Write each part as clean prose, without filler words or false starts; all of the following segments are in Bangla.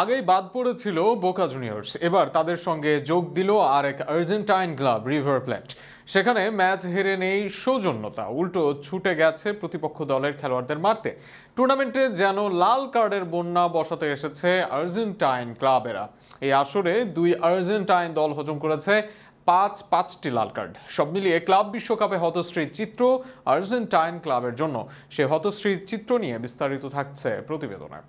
আগেই বাদ পড়েছিল বোকা জুনিয়র্স, এবার তাদের সঙ্গে যোগ দিল আরেক আর্জেন্টাইন ক্লাব রিভার প্লেট। সেখানে ম্যাচ হেরে নেই সৌজন্যতা, উল্টো ছুটে গেছে প্রতিপক্ষ দলের খেলোয়াড়দের মারতে। টুর্নামেন্টে যেন লাল কার্ডের বন্যা বসাতে এসেছে আর্জেন্টাইন ক্লাবেরা। এই আসরে দুই আর্জেন্টাইন দল হজম করেছে পাঁচটি লাল কার্ড। সব মিলিয়ে ক্লাব বিশ্বকাপে হতশ্রীর চিত্র আর্জেন্টাইন ক্লাবের জন্য। সে হতশ্রীর চিত্র নিয়ে বিস্তারিত থাকছে প্রতিবেদনে।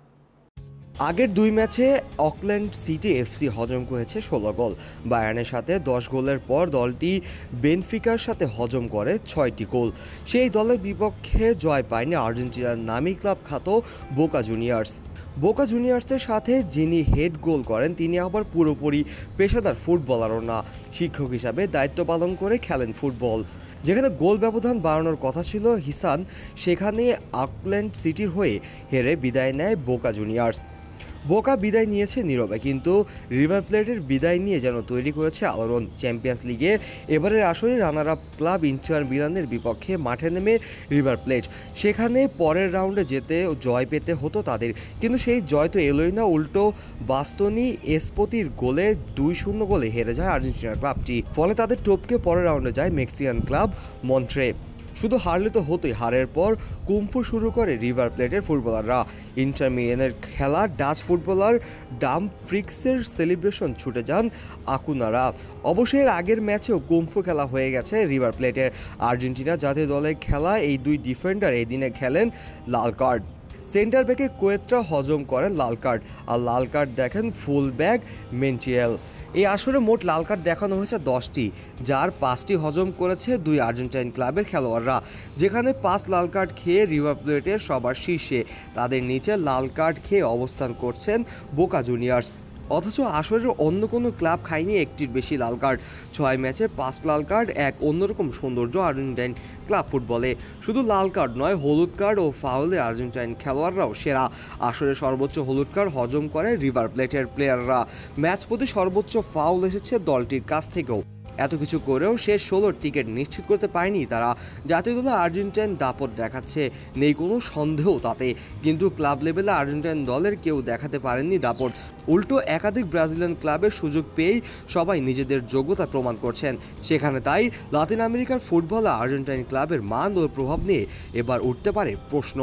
আগের দুই ম্যাচে অকল্যান্ড সিটি এফসি হজম করেছে 16 গোল। বায়ার্নের সাথে 10 গোলের পর দলটি বেনফিকার সাথে হজম করে 6টি গোল। সেই দলের বিপক্ষে জয় পায়নি আর্জেন্টিনার নামী ক্লাব খ্যাত বোকা জুনিয়র্স। বোকা জুনিয়র্সের সাথে যিনি হেড গোল করেন তিনি আবার পুরোপুরি পেশাদার ফুটবলারও না, শিক্ষক হিসাবে দায়িত্ব পালন করে খেলেন ফুটবল। যেখানে গোল ব্যবধান বাড়ানোর কথা ছিল হিসান, সেখানে অকল্যান্ড সিটির হয়ে হেরে বিদায় নেয় বোকা জুনিয়র্স। বোকা বিদায় নিয়েছে নীরবে, কিন্তু রিভার প্লেটের বিদায় নিয়ে যেন তৈরি করেছে আলোড়ন। চ্যাম্পিয়ন্স লিগে এবারের আসরে রানার আপ ক্লাব ইন্টার মিলানের বিপক্ষে মাঠে নেমে রিভার প্লেট। সেখানে পরের রাউন্ডে যেতে জয় পেতে হতো তাদের, কিন্তু সেই জয় তো এলোই না, উল্টো বাস্তনি এসপতির গোলে 2-0 গোলে হেরে যায় আর্জেন্টিনার ক্লাবটি। ফলে তাদের টপকে পরের রাউন্ডে যায় মেক্সিকান ক্লাব মন্ট্রে। শুধু হারলে তো হতোই, হারের পর কুম্ফু শুরু করে রিভার প্লেটের ফুটবলাররা। ইন্টার মিলানের খেলা ডাচ ফুটবলার ডাম ফ্রিক্সের সেলিব্রেশন ছুটে যান আকুনারা। অবশ্যই এর আগের ম্যাচেও কুম্ফু খেলা হয়ে গেছে রিভার প্লেটের। আর্জেন্টিনা জাতীয় দলের খেলা এই দুই ডিফেন্ডার এদিনে খেলেন লাল কার্ড। সেন্টার ব্যাকে কোয়েত্রা হজম করেন লাল কার্ড, আর লাল কার্ড দেখেন ফুল ব্যাক মেন্টিয়েল। এই আসরে মোট লাল কার্ড দেখানো হয়েছে 10টি, যার 5টি হজম করেছে দুই আর্জেন্টাইন ক্লাবের খেলোয়াড়রা। যেখানে 5 লাল কার্ড খেয়ে রিভার প্লেটের সবার শীর্ষে, তাদের নিচে লাল কার্ড খেয়ে অবস্থান করছেন বোকা জুনিয়র্স। অথচ আসরের অন্য কোনো ক্লাব খায়নি একটির বেশি লাল কার্ড। 6 ম্যাচে 5 লাল কার্ড, এক অন্যরকম সৌন্দর্য আর্জেন্টাইন ক্লাব ফুটবলে। শুধু লাল কার্ড নয়, হলুদ কার্ড ও ফাউলে আর্জেন্টাইন খেলোয়াড়রাও সেরা। আসরে সর্বোচ্চ হলুদ কার্ড হজম করে রিভার প্লেটের প্লেয়াররা। ম্যাচ প্রতি সর্বোচ্চ ফাউল এসেছে দলটির কাছ থেকেও। এত কিছু করেও শেষ 16 টিকিট নিশ্চিত করতে পারেনি তারা। জাতীয় দলে আর্জেন্টাইন দাপট দেখাচ্ছে, নেই কোনো সন্দেহ তাতে, কিন্তু ক্লাব লেভেলে আর্জেন্টাইন দলের কেউ দেখাতে পারেননি দাপট। উল্টো একাধিক ব্রাজিলিয়ান ক্লাবের সুযোগ পেয়েই সবাই নিজেদের যোগ্যতা প্রমাণ করছেন সেখানে। তাই লাতিন আমেরিকার ফুটবলে আর্জেন্টাইন ক্লাবের মান ও প্রভাব নিয়ে এবার উঠতে পারে প্রশ্ন।